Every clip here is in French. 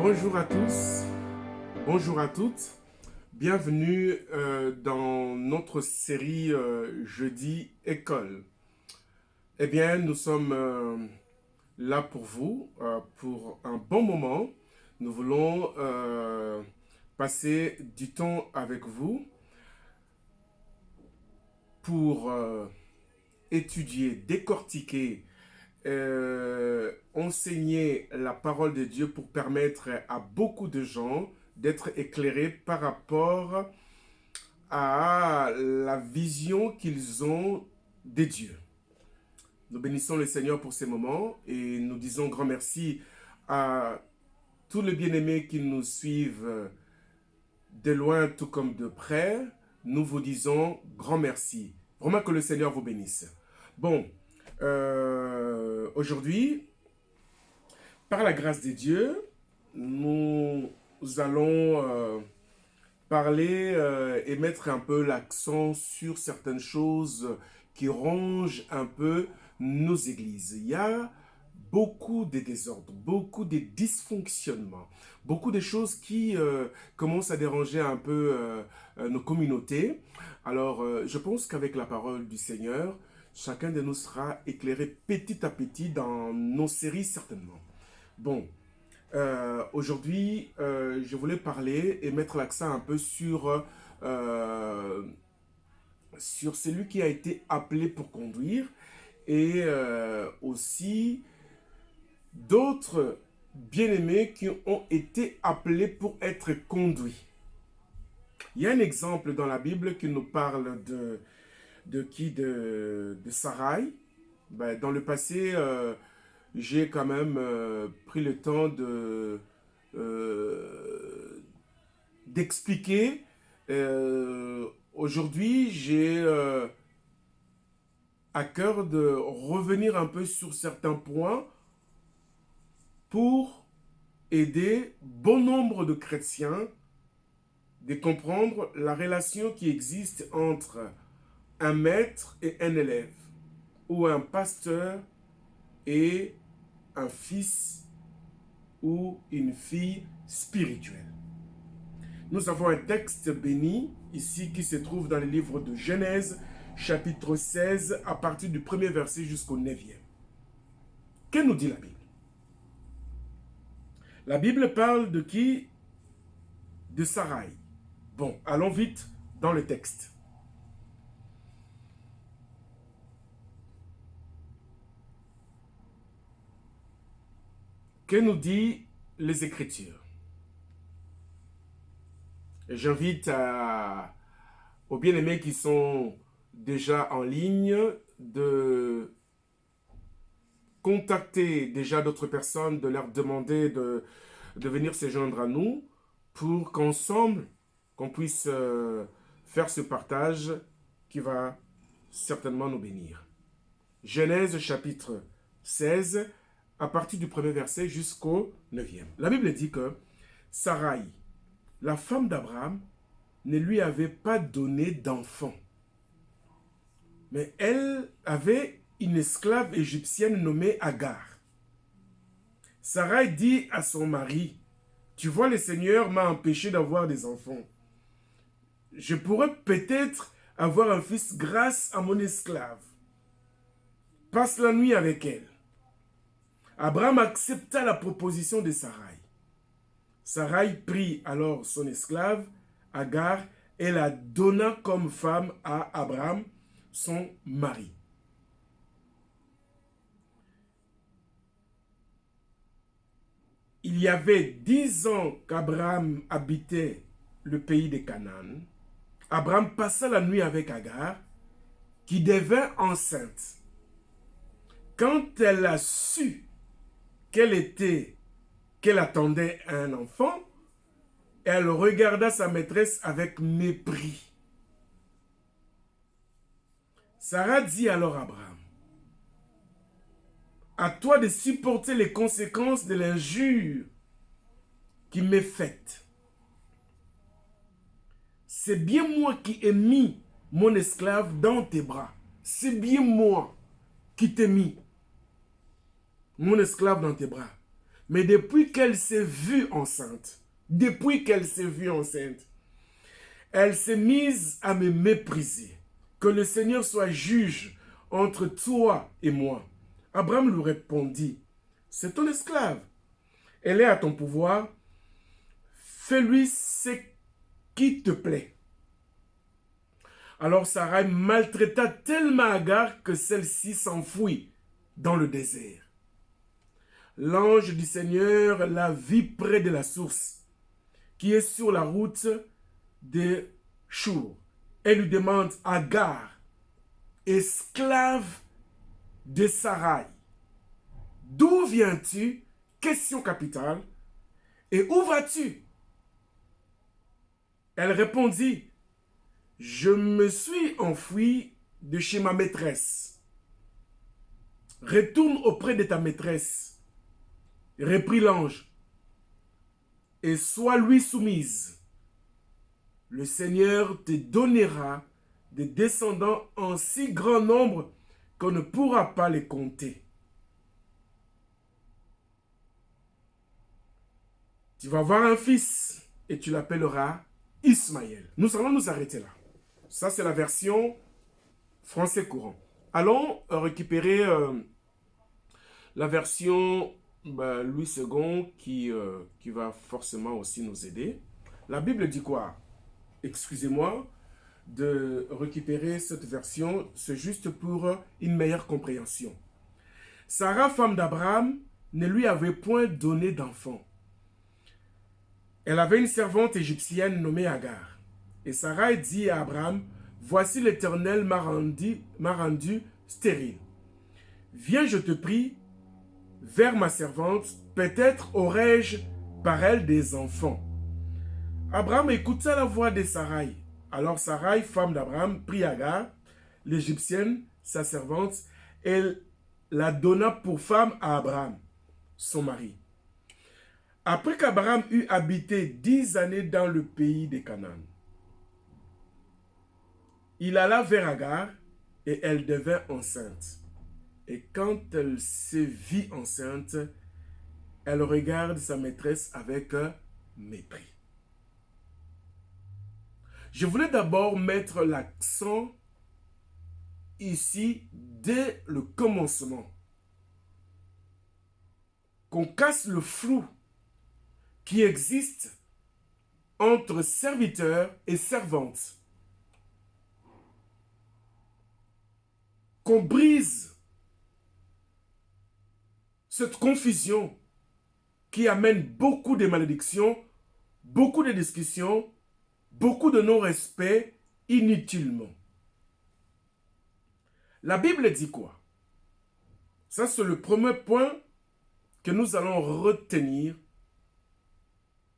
Bonjour à tous, bonjour à toutes, bienvenue dans notre série Jeudi École. Eh bien, nous sommes là pour vous, pour un bon moment. Nous voulons passer du temps avec vous pour étudier, décortiquer, enseigner la parole de Dieu pour permettre à beaucoup de gens d'être éclairés par rapport à la vision qu'ils ont des dieux. Nous bénissons le Seigneur pour ces moments et nous disons grand merci à tous les bien-aimés qui nous suivent de loin tout comme de près. Nous vous disons grand merci. Vraiment que le Seigneur vous bénisse. Bon, aujourd'hui, par la grâce de Dieu, nous allons parler et mettre un peu l'accent sur certaines choses qui rongent un peu nos églises. Il y a beaucoup de désordres, beaucoup de dysfonctionnements, beaucoup de choses qui commencent à déranger un peu nos communautés. Alors, je pense qu'avec la parole du Seigneur, chacun de nous sera éclairé petit à petit dans nos séries certainement. Bon, aujourd'hui, je voulais parler et mettre l'accent un peu sur celui qui a été appelé pour conduire et aussi d'autres bien-aimés qui ont été appelés pour être conduits. Il y a un exemple dans la Bible qui nous parle de Sarai. Ben, dans le passé, j'ai quand même pris le temps d'expliquer. Aujourd'hui, j'ai à cœur de revenir un peu sur certains points pour aider bon nombre de chrétiens de comprendre la relation qui existe entre un maître et un élève, ou un pasteur et un fils ou une fille spirituelle. Nous avons un texte béni ici qui se trouve dans le livre de Genèse, chapitre 16, à partir du premier verset jusqu'au 9e. Que nous dit la Bible? La Bible parle de qui? De Sarai. Bon, allons vite dans le texte. Que nous dit les Écritures? Et j'invite aux bien-aimés qui sont déjà en ligne de contacter déjà d'autres personnes, de leur demander de venir se joindre à nous pour qu'ensemble, qu'on puisse faire ce partage qui va certainement nous bénir. Genèse chapitre 16, à partir du premier verset jusqu'au 9e. La Bible dit que Sarai, la femme d'Abraham, ne lui avait pas donné d'enfant. Mais elle avait une esclave égyptienne nommée Agar. Sarai dit à son mari, « Tu vois, le Seigneur m'a empêché d'avoir des enfants. Je pourrais peut-être avoir un fils grâce à mon esclave. Passe la nuit avec elle. » Abraham accepta la proposition de Sarai. Sarai prit alors son esclave, Agar, et la donna comme femme à Abraham, son mari. Il y avait 10 ans qu'Abraham habitait le pays de Canaan. Abraham passa la nuit avec Agar, qui devint enceinte. Quand elle a su qu'elle attendait un enfant, elle regarda sa maîtresse avec mépris. Sarah dit alors à Abraham, « À toi de supporter les conséquences de l'injure qui m'est faite. C'est bien moi qui ai mis mon esclave dans tes bras. C'est bien moi qui t'ai mis mon esclave dans tes bras. Mais depuis qu'elle s'est vue enceinte, elle s'est mise à me mépriser. Que le Seigneur soit juge entre toi et moi. Abraham lui répondit, c'est ton esclave. Elle est à ton pouvoir. Fais-lui ce qui te plaît. Alors Sarai maltraita tellement Agar que celle-ci s'enfuit dans le désert. L'ange du Seigneur la vit près de la source, qui est sur la route de Chour. Elle lui demande, Agar, esclave de Sarai, d'où viens-tu? Question capitale. Et où vas-tu? Elle répondit, je me suis enfuie de chez ma maîtresse. Retourne auprès de ta maîtresse, reprit l'ange, et sois lui soumise. Le Seigneur te donnera des descendants en si grand nombre qu'on ne pourra pas les compter. Tu vas avoir un fils et tu l'appelleras Ismaël. Nous allons nous arrêter là. Ça, c'est la version français courant. Allons récupérer la version Louis II qui va forcément aussi nous aider. La Bible dit quoi? Excusez-moi de récupérer cette version, c'est juste pour une meilleure compréhension. Sarah, femme d'Abraham, ne lui avait point donné d'enfant. Elle avait une servante égyptienne nommée Agar. Et Sarah dit à Abraham, voici l'Éternel m'a rendu stérile. Viens, je te prie, vers ma servante, peut-être aurai-je par elle des enfants. Abraham écouta la voix de Sarai. Alors Sarai, femme d'Abraham, prit Agar, l'Égyptienne, sa servante, et la donna pour femme à Abraham, son mari. Après qu'Abraham eut habité 10 années dans le pays de Canaan, il alla vers Agar et elle devint enceinte. Et quand elle se vit enceinte, elle regarde sa maîtresse avec mépris. Je voulais d'abord mettre l'accent ici dès le commencement. Qu'on casse le flou qui existe entre serviteurs et servantes. Qu'on brise cette confusion qui amène beaucoup de malédictions, beaucoup de discussions, beaucoup de non-respect inutilement. La Bible dit quoi? Ça, c'est le premier point que nous allons retenir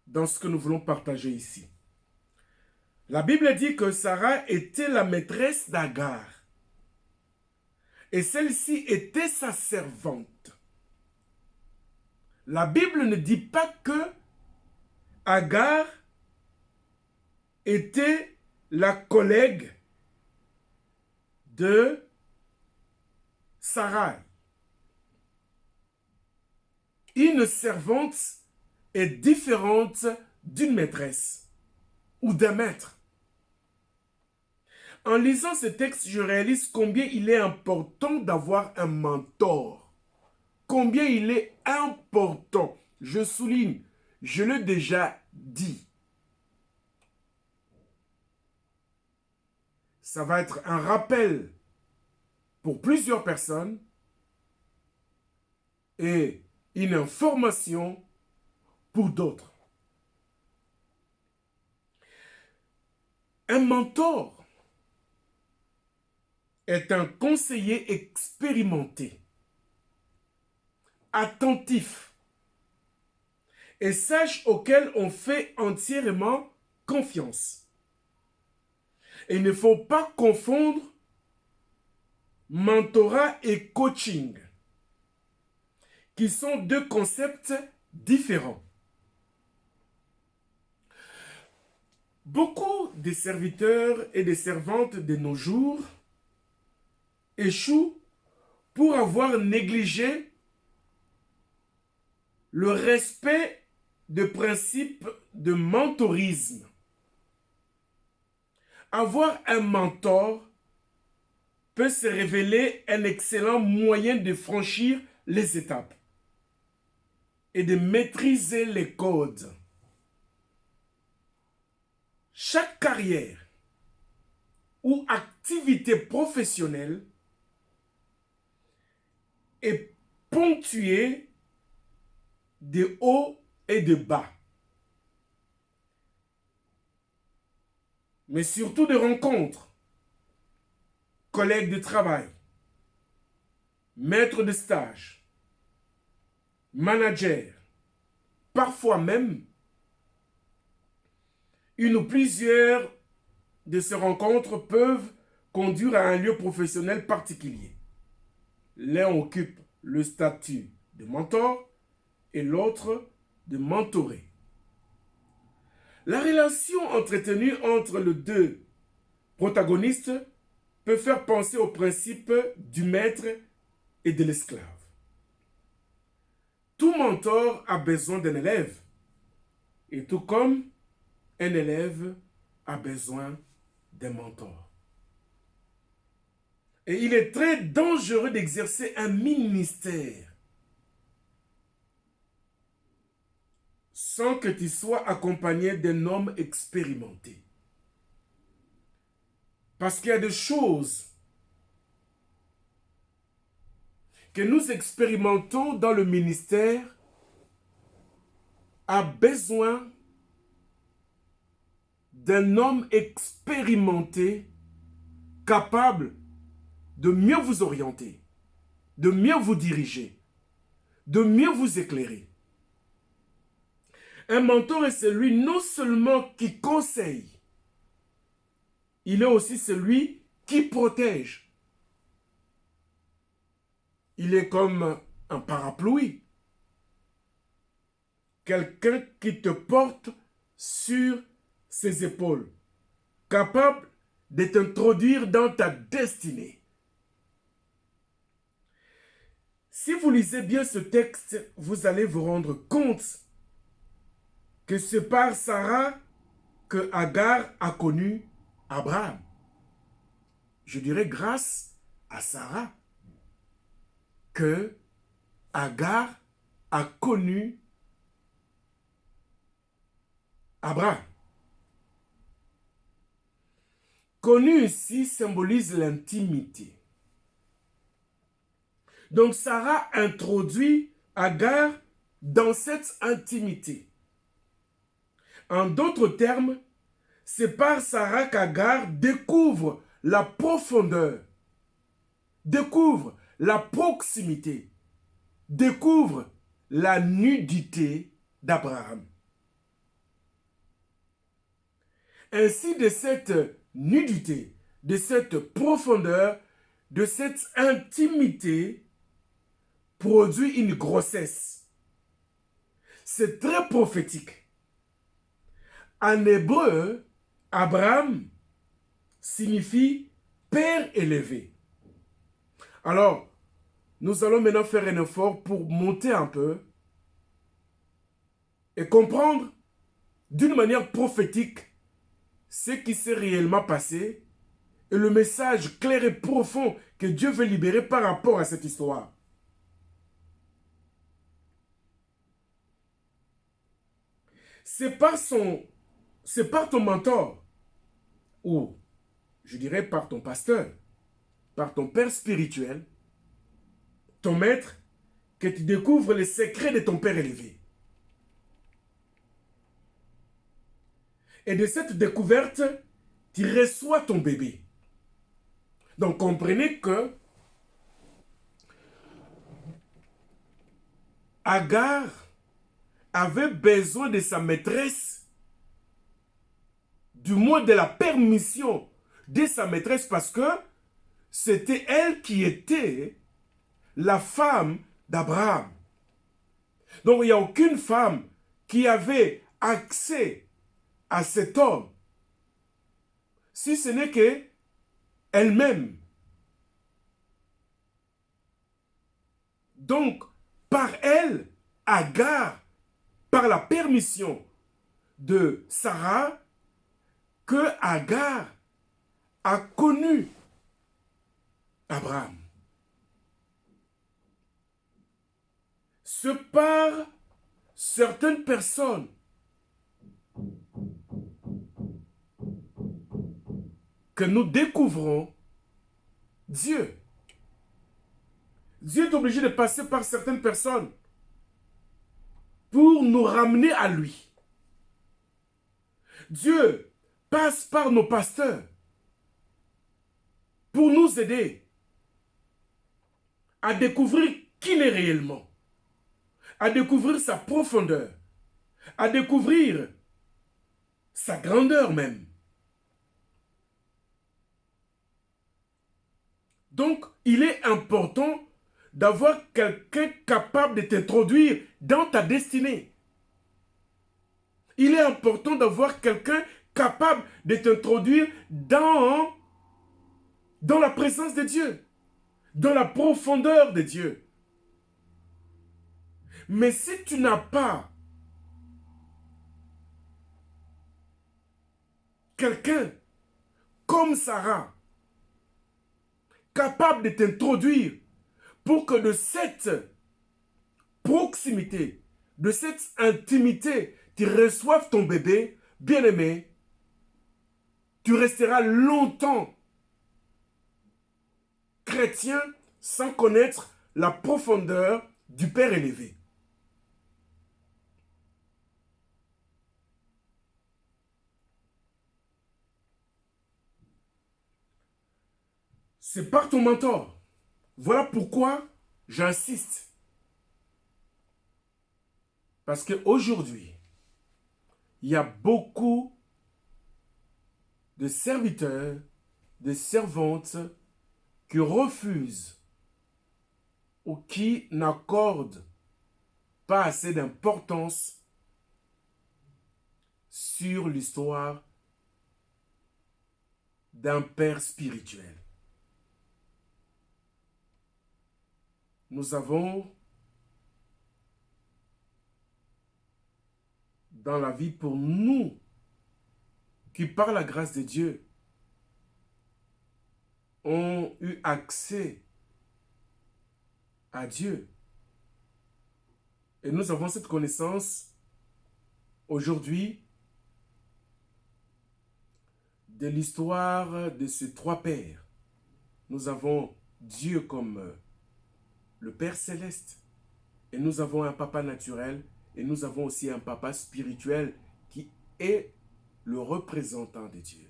dans ce que nous voulons partager ici. La Bible dit que Sarah était la maîtresse d'Agar. Et celle-ci était sa servante. La Bible ne dit pas que Agar était la collègue de Sarai. Une servante est différente d'une maîtresse ou d'un maître. En lisant ce texte, je réalise combien il est important d'avoir un mentor. Combien il est important. Je souligne, je l'ai déjà dit. Ça va être un rappel pour plusieurs personnes et une information pour d'autres. Un mentor est un conseiller expérimenté, attentif et sage auquel on fait entièrement confiance. Et il ne faut pas confondre mentorat et coaching, qui sont deux concepts différents. Beaucoup de serviteurs et de servantes de nos jours échouent pour avoir négligé le respect de principes de mentorisme. Avoir un mentor peut se révéler un excellent moyen de franchir les étapes et de maîtriser les codes. Chaque carrière ou activité professionnelle est ponctuée de hauts et de bas, mais surtout de rencontres, collègues de travail, maîtres de stage, managers, parfois même une ou plusieurs de ces rencontres peuvent conduire à un lieu professionnel particulier. L'un occupe le statut de mentor et l'autre de mentoré. La relation entretenue entre les deux protagonistes peut faire penser au principe du maître et de l'esclave. Tout mentor a besoin d'un élève, et tout comme un élève a besoin d'un mentor. Et il est très dangereux d'exercer un ministère sans que tu sois accompagné d'un homme expérimenté. Parce qu'il y a des choses que nous expérimentons dans le ministère a besoin d'un homme expérimenté capable de mieux vous orienter, de mieux vous diriger, de mieux vous éclairer. Un mentor est celui non seulement qui conseille, il est aussi celui qui protège. Il est comme un parapluie. Quelqu'un qui te porte sur ses épaules, capable de t'introduire dans ta destinée. Si vous lisez bien ce texte, vous allez vous rendre compte que c'est par Sarah que Agar a connu Abraham. Je dirais grâce à Sarah que Agar a connu Abraham. Connu ici symbolise l'intimité. Donc Sarah introduit Agar dans cette intimité. En d'autres termes, c'est par Sarah qu'Agar découvre la profondeur, découvre la proximité, découvre la nudité d'Abraham. Ainsi, de cette nudité, de cette profondeur, de cette intimité, produit une grossesse. C'est très prophétique. En hébreu, Abraham signifie père élevé. Alors, nous allons maintenant faire un effort pour monter un peu et comprendre d'une manière prophétique ce qui s'est réellement passé et le message clair et profond que Dieu veut libérer par rapport à cette histoire. C'est par ton mentor, ou je dirais par ton pasteur, par ton père spirituel, ton maître, que tu découvres les secrets de ton père élevé. Et de cette découverte, tu reçois ton bébé. Donc comprenez que Agar avait besoin de sa maîtresse, du moins de la permission de sa maîtresse, parce que c'était elle qui était la femme d'Abraham. Donc il n'y a aucune femme qui avait accès à cet homme, si ce n'est que elle-même. Donc, par elle, Agar, par la permission de Sarah, que Agar a connu Abraham. C'est par certaines personnes que nous découvrons Dieu. Dieu est obligé de passer par certaines personnes pour nous ramener à lui. Dieu passe par nos pasteurs pour nous aider à découvrir qui il est réellement, à découvrir sa profondeur, à découvrir sa grandeur même. Donc, il est important d'avoir quelqu'un capable de t'introduire dans ta destinée. Il est important d'avoir quelqu'un capable de t'introduire dans la présence de Dieu, dans la profondeur de Dieu. Mais si tu n'as pas quelqu'un comme Sarah, capable de t'introduire pour que de cette proximité, de cette intimité, tu reçoives ton bébé, bien-aimé, tu resteras longtemps chrétien sans connaître la profondeur du Père élevé. C'est par ton mentor. Voilà pourquoi j'insiste. Parce qu'aujourd'hui, il y a beaucoup de serviteurs, de servantes qui refusent ou qui n'accordent pas assez d'importance sur l'histoire d'un père spirituel. Nous avons dans la vie pour nous qui par la grâce de Dieu ont eu accès à Dieu. Et nous avons cette connaissance aujourd'hui de l'histoire de ces trois pères. Nous avons Dieu comme le Père céleste et nous avons un papa naturel et nous avons aussi un papa spirituel qui est le représentant de Dieu.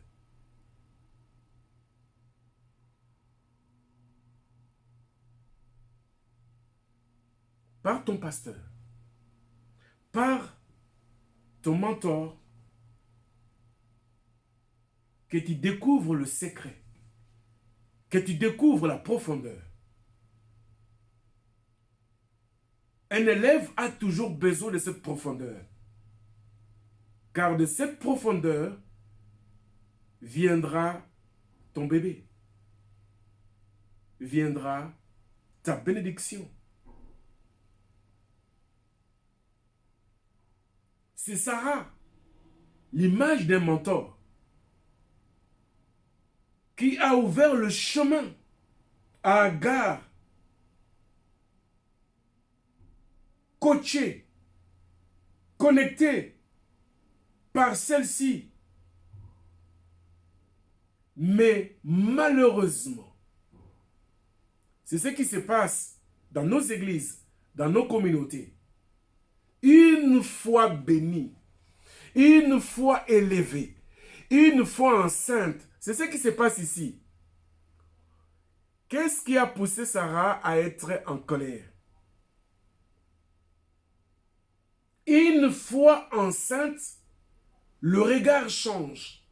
Par ton pasteur, par ton mentor, que tu découvres le secret, que tu découvres la profondeur. Un élève a toujours besoin de cette profondeur. Car de cette profondeur viendra ton bébé. Viendra ta bénédiction. C'est Sarah, l'image d'un mentor, qui a ouvert le chemin à Agar, coaché, connecté par celle-ci. Mais malheureusement, c'est ce qui se passe dans nos églises, dans nos communautés. Une fois bénie, une fois élevée, une fois enceinte, c'est ce qui se passe ici. Qu'est-ce qui a poussé Sarah à être en colère? Une fois enceinte, le regard change.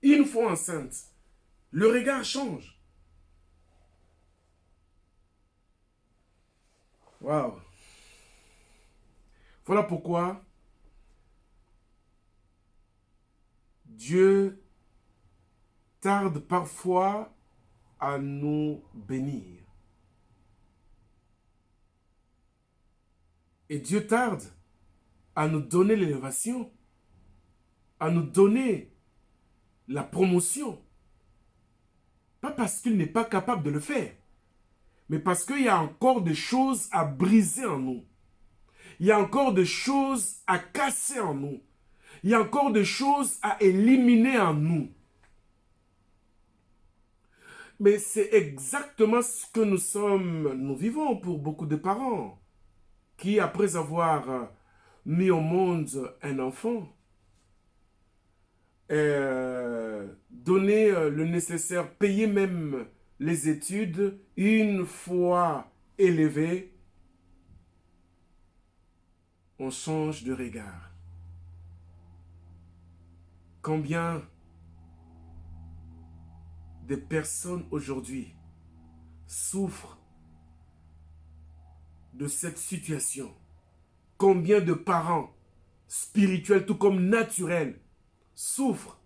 Une fois enceinte, le regard change. Waouh! Voilà pourquoi Dieu tarde parfois à nous bénir. Et Dieu tarde à nous donner l'élévation, à nous donner la promotion. Pas parce qu'il n'est pas capable de le faire, mais parce qu'il y a encore des choses à briser en nous. Il y a encore des choses à casser en nous. Il y a encore des choses à éliminer en nous. Mais c'est exactement ce que nous vivons pour beaucoup de parents qui, après avoir mis au monde un enfant, donné le nécessaire, payé même les études, une fois élevé, on change de regard. Combien de personnes aujourd'hui souffrent de cette situation? Combien de parents spirituels tout comme naturels souffrent?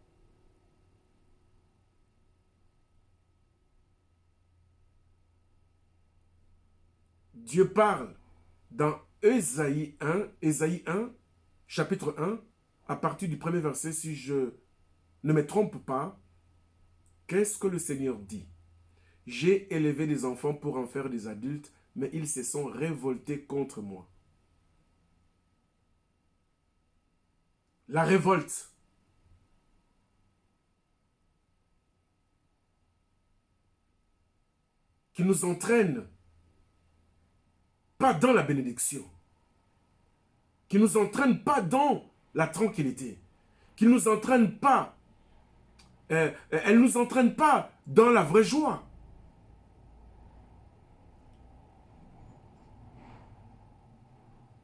Dieu parle dans Ésaïe 1, chapitre 1, à partir du premier verset, si je ne me trompe pas. Qu'est-ce que le Seigneur dit? J'ai élevé des enfants pour en faire des adultes, mais ils se sont révoltés contre moi. La révolte. Qui nous entraîne pas dans la bénédiction. Qui nous entraîne pas dans la tranquillité. Qui nous entraîne pas. Elle nous entraîne pas dans la vraie joie.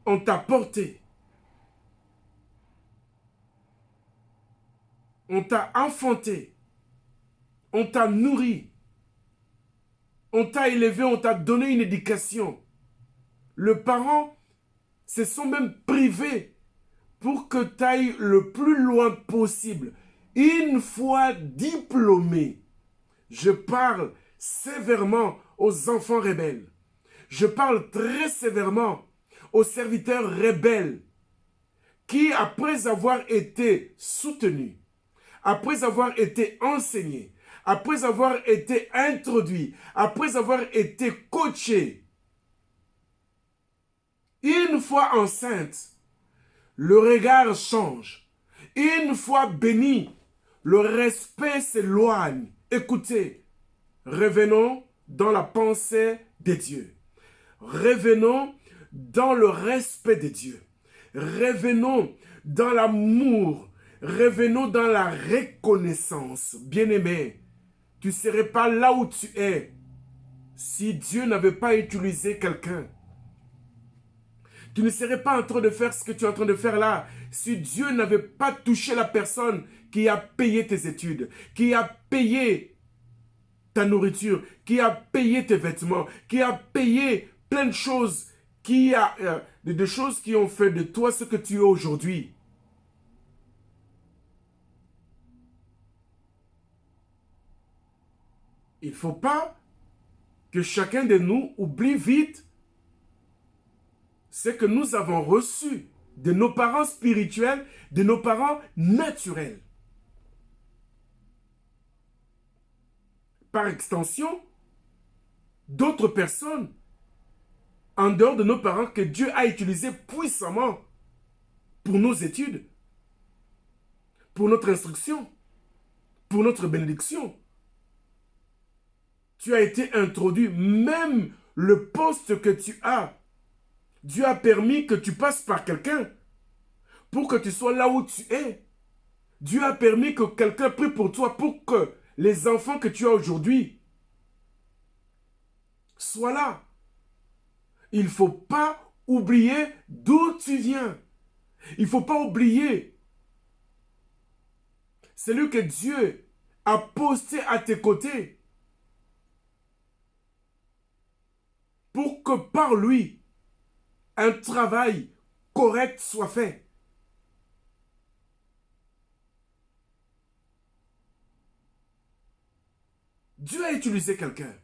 On t'a porté. On t'a enfanté. On t'a nourri. On t'a élevé, on t'a donné une éducation. Le parent se sont même privés pour que tu ailles le plus loin possible. Une fois diplômé, je parle sévèrement aux enfants rebelles. Je parle très sévèrement aux serviteurs rebelles qui, après avoir été soutenus, après avoir été enseignés, après avoir été introduits, après avoir été coachés, une fois enceinte, le regard change. Une fois béni, le respect s'éloigne. Écoutez, revenons dans la pensée de Dieu. Revenons dans le respect de Dieu. Revenons dans l'amour. Revenons dans la reconnaissance. Bien-aimé, tu ne serais pas là où tu es si Dieu n'avait pas utilisé quelqu'un. Tu ne serais pas en train de faire ce que tu es en train de faire là si Dieu n'avait pas touché la personne qui a payé tes études, qui a payé ta nourriture, qui a payé tes vêtements, qui a payé plein de choses, des choses qui ont fait de toi ce que tu es aujourd'hui. Il ne faut pas que chacun de nous oublie vite ce que nous avons reçu de nos parents spirituels, de nos parents naturels. Par extension, d'autres personnes en dehors de nos parents que Dieu a utilisés puissamment pour nos études, pour notre instruction, pour notre bénédiction. Tu as été introduit, même le poste que tu as, Dieu a permis que tu passes par quelqu'un pour que tu sois là où tu es. Dieu a permis que quelqu'un prie pour toi pour que les enfants que tu as aujourd'hui soient là. Il ne faut pas oublier d'où tu viens. Il ne faut pas oublier celui que Dieu a posté à tes côtés pour que par lui, un travail correct soit fait. Dieu a utilisé quelqu'un.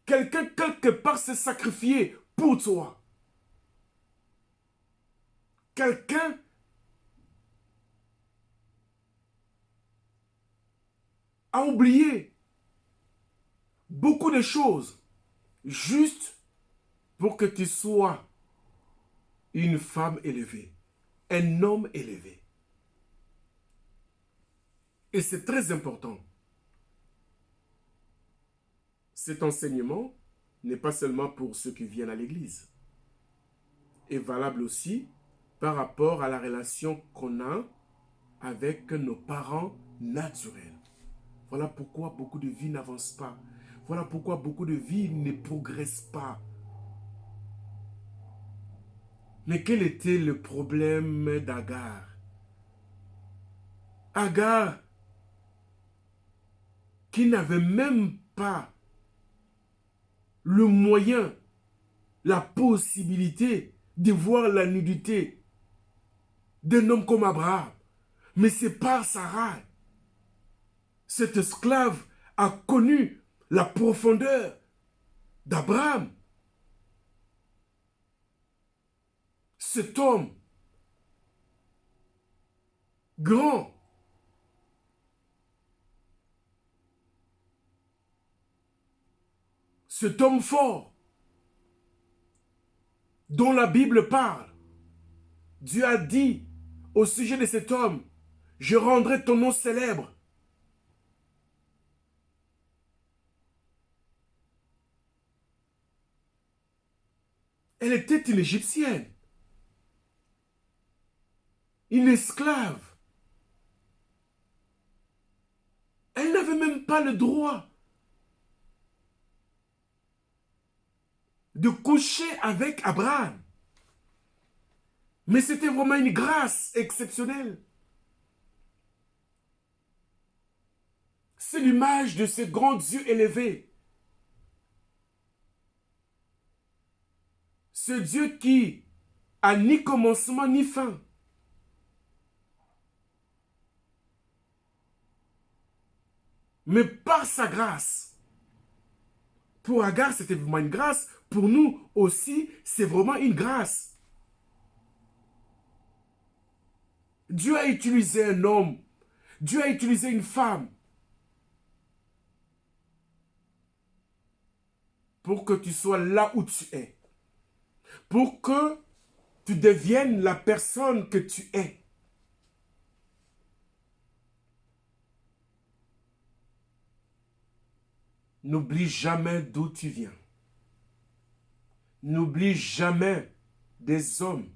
Quelqu'un quelque part s'est sacrifié pour toi. quelqu'un a oublié beaucoup de choses juste pour que tu sois une femme élevée, un homme élevé. Et c'est très important. Cet enseignement n'est pas seulement pour ceux qui viennent à l'église. Est valable aussi par rapport à la relation qu'on a avec nos parents naturels. Voilà pourquoi beaucoup de vies n'avancent pas. Voilà pourquoi beaucoup de vies ne progressent pas. Mais quel était le problème d'Agar? Agar, qui n'avait même pas le moyen, la possibilité de voir la nudité d'un homme comme Abraham. Mais c'est par Sarai. Cet esclave a connu la profondeur d'Abraham. Cet homme grand, cet homme fort, dont la Bible parle. Dieu a dit au sujet de cet homme, je rendrai ton nom célèbre. Elle était une Égyptienne, une esclave. Elle n'avait même pas le droit de coucher avec Abraham. Mais c'était vraiment une grâce exceptionnelle. C'est l'image de ce grand Dieu élevé. Ce Dieu qui a ni commencement ni fin. Mais par sa grâce, pour Agar, c'était vraiment une grâce. Pour nous aussi, c'est vraiment une grâce. Dieu a utilisé un homme. Dieu a utilisé une femme. Pour que tu sois là où tu es. Pour que tu deviennes la personne que tu es. N'oublie jamais d'où tu viens. N'oublie jamais des hommes,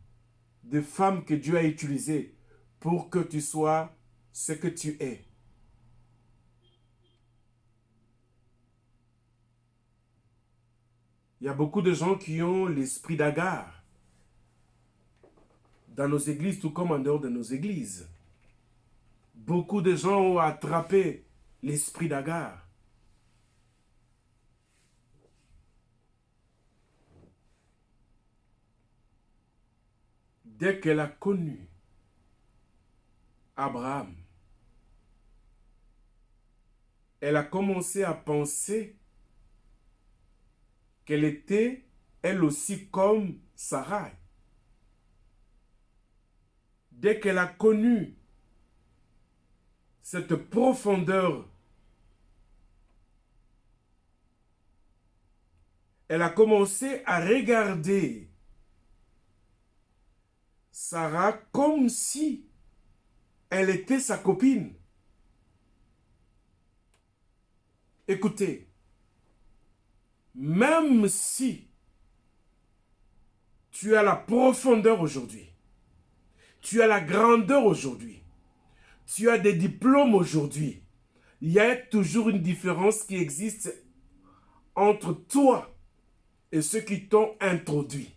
des femmes que Dieu a utilisés pour que tu sois ce que tu es. Il y a beaucoup de gens qui ont l'esprit d'Agar dans nos églises, tout comme en dehors de nos églises. Beaucoup de gens ont attrapé l'esprit d'Agar. Dès qu'elle a connu Abraham, elle a commencé à penser qu'elle était elle aussi comme Sarai. Dès qu'elle a connu cette profondeur, elle a commencé à regarder Sarah comme si elle était sa copine. Écoutez, même si tu as la profondeur aujourd'hui, tu as la grandeur aujourd'hui, tu as des diplômes aujourd'hui, il y a toujours une différence qui existe entre toi et ceux qui t'ont introduit.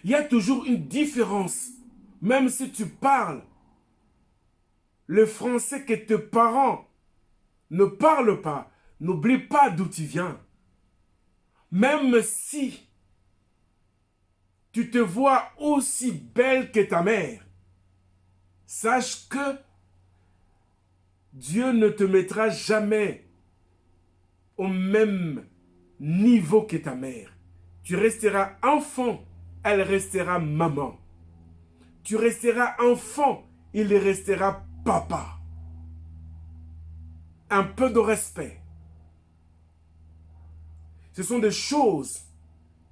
Il y a toujours une différence, même si tu parles le français que tes parents ne parlent pas. N'oublie pas d'où tu viens. Même si tu te vois aussi belle que ta mère, sache que Dieu ne te mettra jamais au même niveau que ta mère. Tu resteras enfant, elle restera maman. Tu resteras enfant, il restera papa. Un peu de respect. Ce sont des choses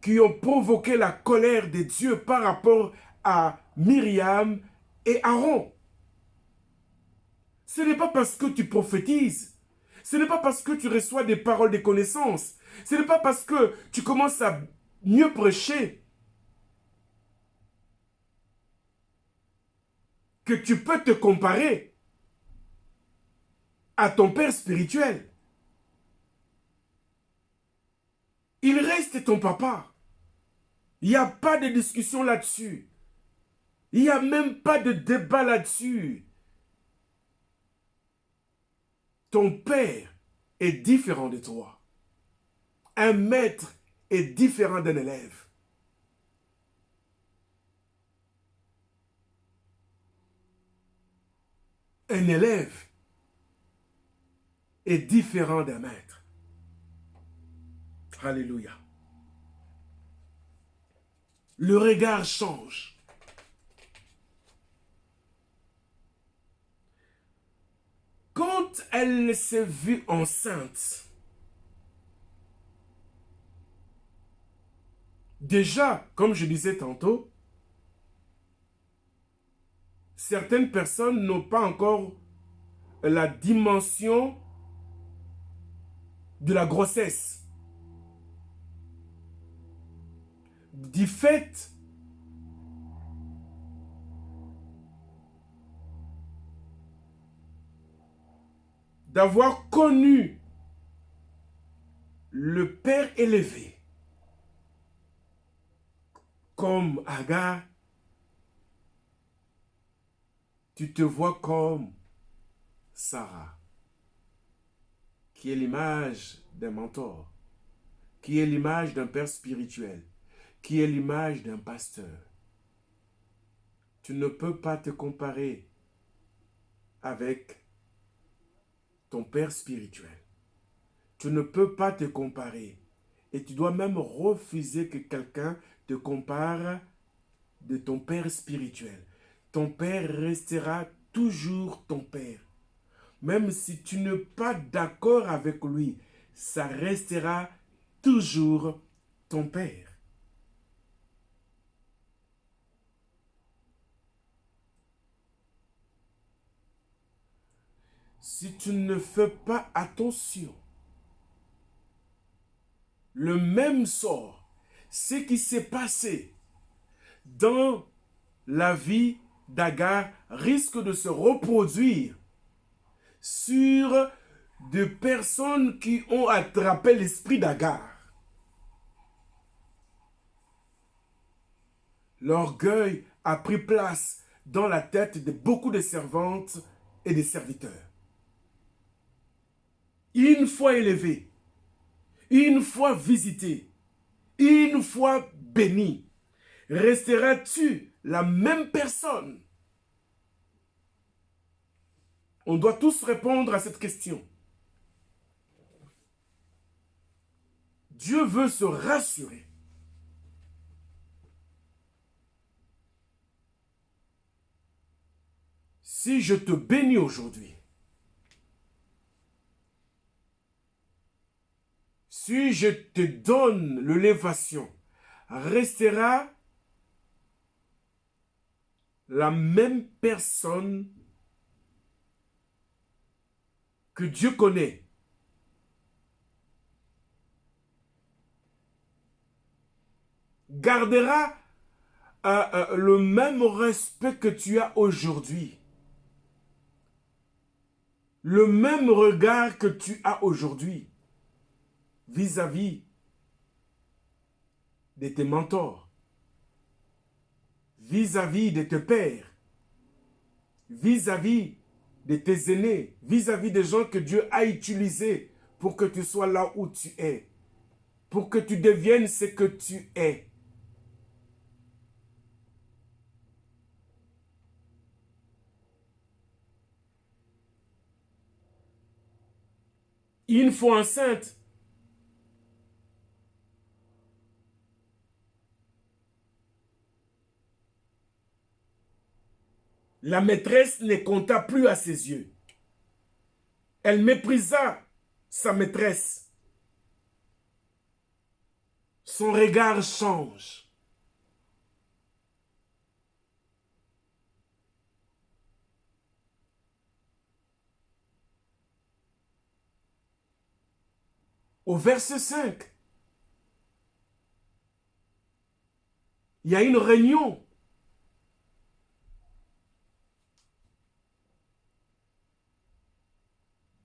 qui ont provoqué la colère de Dieu par rapport à Myriam et Aaron. Ce n'est pas parce que tu prophétises, ce n'est pas parce que tu reçois des paroles de connaissance, ce n'est pas parce que tu commences à mieux prêcher que tu peux te comparer à ton père spirituel. Il reste ton papa. Il n'y a pas de discussion là-dessus. Il n'y a même pas de débat là-dessus. Ton père est différent de toi. Un maître est différent d'un élève. Un élève est différent d'un maître. Alléluia. Le regard change. Quand elle s'est vue enceinte, déjà, comme je disais tantôt, certaines personnes n'ont pas encore la dimension de la grossesse. Du fait d'avoir connu le père élevé comme Agar, tu te vois comme Sarah, qui est l'image d'un mentor, qui est l'image d'un père spirituel, qui est l'image d'un pasteur. Tu ne peux pas te comparer avec ton père spirituel. Tu ne peux pas te comparer. Et tu dois même refuser que quelqu'un te compare de ton père spirituel. Ton père restera toujours ton père. Même si tu n'es pas d'accord avec lui, ça restera toujours ton père. Si tu ne fais pas attention, le même sort, ce qui s'est passé dans la vie d'Agar risque de se reproduire sur des personnes qui ont attrapé l'esprit d'Agar. L'orgueil a pris place dans la tête de beaucoup de servantes et de serviteurs. Une fois élevé, une fois visité, une fois béni, resteras-tu la même personne? On doit tous répondre à cette question. Dieu veut se rassurer. Si je te bénis aujourd'hui, si je te donne l'élévation, restera la même personne que Dieu connaît. Gardera le même respect que tu as aujourd'hui. Le même regard que tu as aujourd'hui vis-à-vis de tes mentors, vis-à-vis de tes pères, vis-à-vis de tes aînés, vis-à-vis des gens que Dieu a utilisés pour que tu sois là où tu es, pour que tu deviennes ce que tu es. Une fois enceinte, La maîtresse ne compta plus à ses yeux. Elle méprisa sa maîtresse. Son regard change. Au verset 5, il y a une réunion.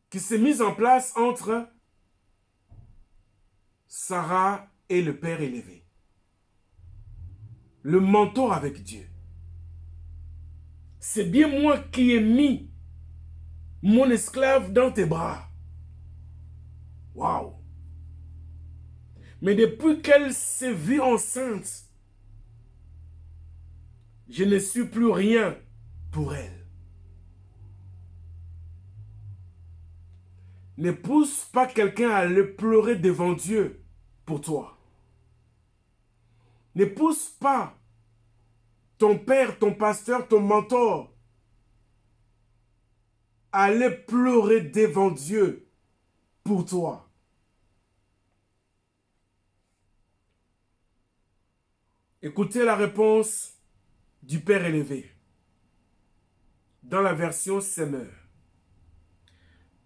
Qui s'est mise en place entre Sarah et le Père élevé. Le mentor avec Dieu. C'est bien moi qui ai mis mon esclave dans tes bras. Waouh! Mais depuis qu'elle s'est vue enceinte, je ne suis plus rien pour elle. Ne pousse pas quelqu'un à aller pleurer devant Dieu pour toi. Ne pousse pas ton père, ton pasteur, ton mentor à aller pleurer devant Dieu pour toi. Écoutez la réponse du Père élevé. Dans la version Semeur.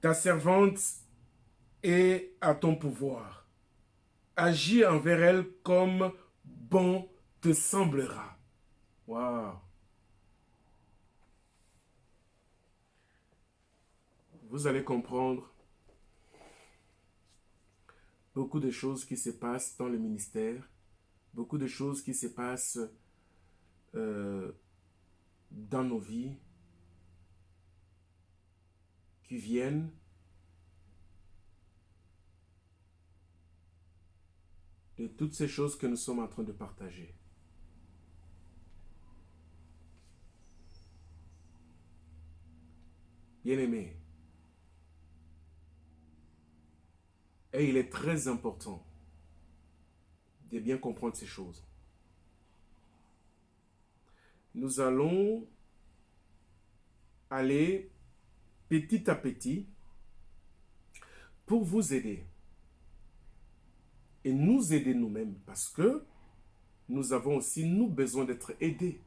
Ta servante est à ton pouvoir. Agis envers elle comme bon te semblera. Waouh! Vous allez comprendre beaucoup de choses qui se passent dans le ministère, beaucoup de choses qui se passent dans nos vies, qui viennent de toutes ces choses que nous sommes en train de partager. Bien-aimés, et il est très important de bien comprendre ces choses. Nous allons aller petit à petit pour vous aider et nous aider nous-mêmes parce que nous avons aussi, nous, besoin d'être aidés.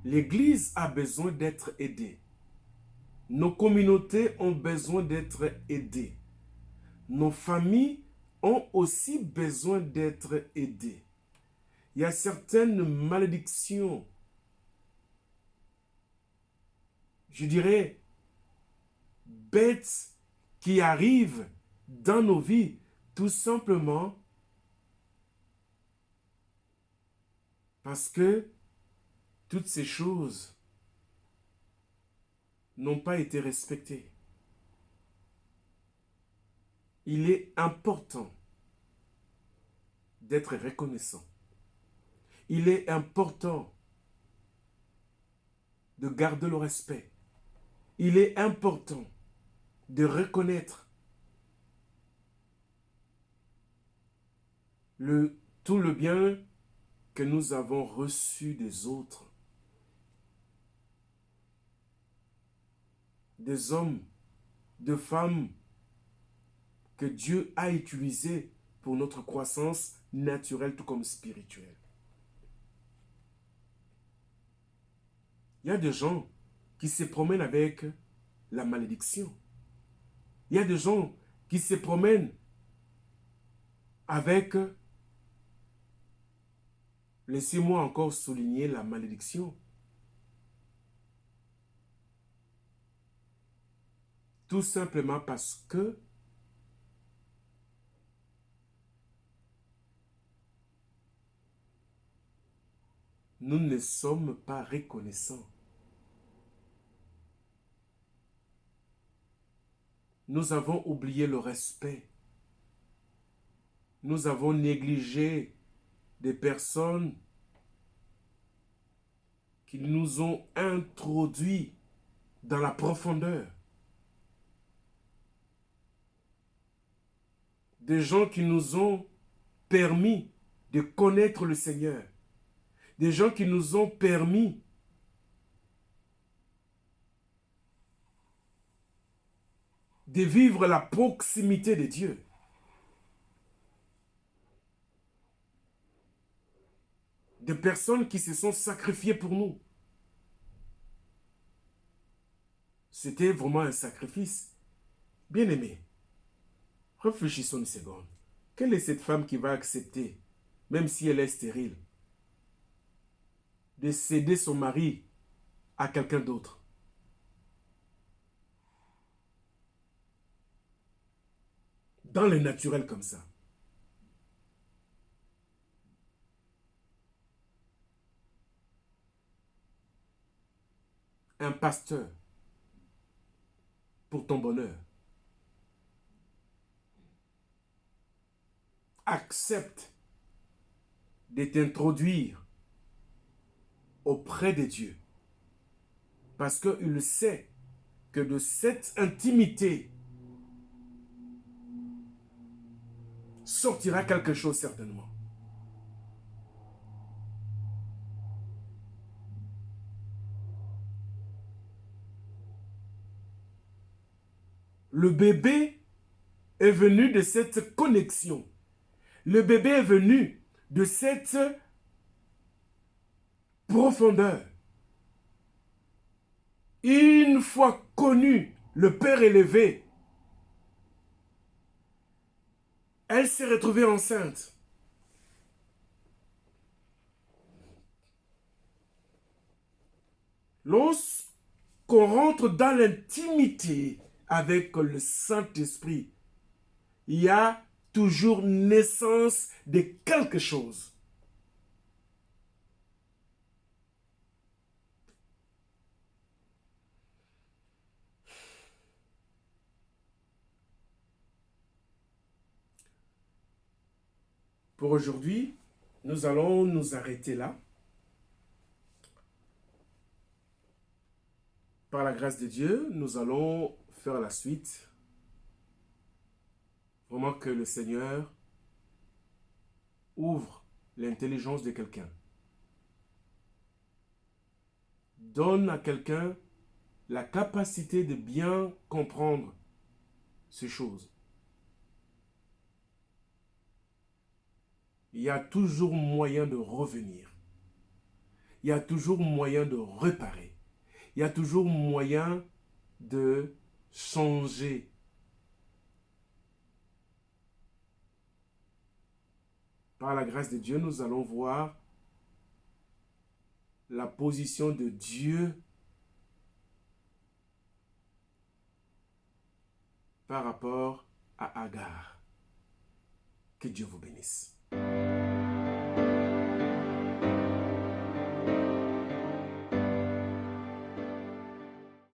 L'Église a besoin d'être aidée. Nos communautés ont besoin d'être aidées. Nos familles ont aussi besoin d'être aidées. Il y a certaines malédictions, je dirais, bêtes qui arrivent dans nos vies, tout simplement parce que toutes ces choses n'ont pas été respectées. Il est important d'être reconnaissant. Il est important de garder le respect. Il est important de reconnaître tout le bien que nous avons reçu des autres. Des hommes, de femmes que Dieu a utilisés pour notre croissance naturelle tout comme spirituelle. Il y a des gens qui se promènent avec la malédiction. Il y a des gens qui se promènent avec, laissez-moi encore souligner la malédiction. Tout simplement parce que nous ne sommes pas reconnaissants. Nous avons oublié le respect. Nous avons négligé des personnes qui nous ont introduits dans la profondeur. Des gens qui nous ont permis de connaître le Seigneur. Des gens qui nous ont permis de vivre la proximité de Dieu. Des personnes qui se sont sacrifiées pour nous. C'était vraiment un sacrifice. Bien-aimé, réfléchissons une seconde. Quelle est cette femme qui va accepter, même si elle est stérile, de céder son mari à quelqu'un d'autre? Dans le naturel comme ça. Un pasteur pour ton bonheur accepte de t'introduire auprès de Dieu parce qu'il sait que de cette intimité sortira quelque chose certainement. Le bébé est venu de cette connexion. Le bébé est venu de cette profondeur. Une fois connu le Père élevé, elle s'est retrouvée enceinte. Lorsqu'on rentre dans l'intimité avec le Saint-Esprit, il y a toujours naissance de quelque chose. Pour aujourd'hui, nous allons nous arrêter là. Par la grâce de Dieu, nous allons faire la suite. Vraiment que le Seigneur ouvre l'intelligence de quelqu'un. Donne à quelqu'un la capacité de bien comprendre ces choses. Il y a toujours moyen de revenir. Il y a toujours moyen de réparer. Il y a toujours moyen de changer. Par la grâce de Dieu, nous allons voir la position de Dieu par rapport à Agar. Que Dieu vous bénisse.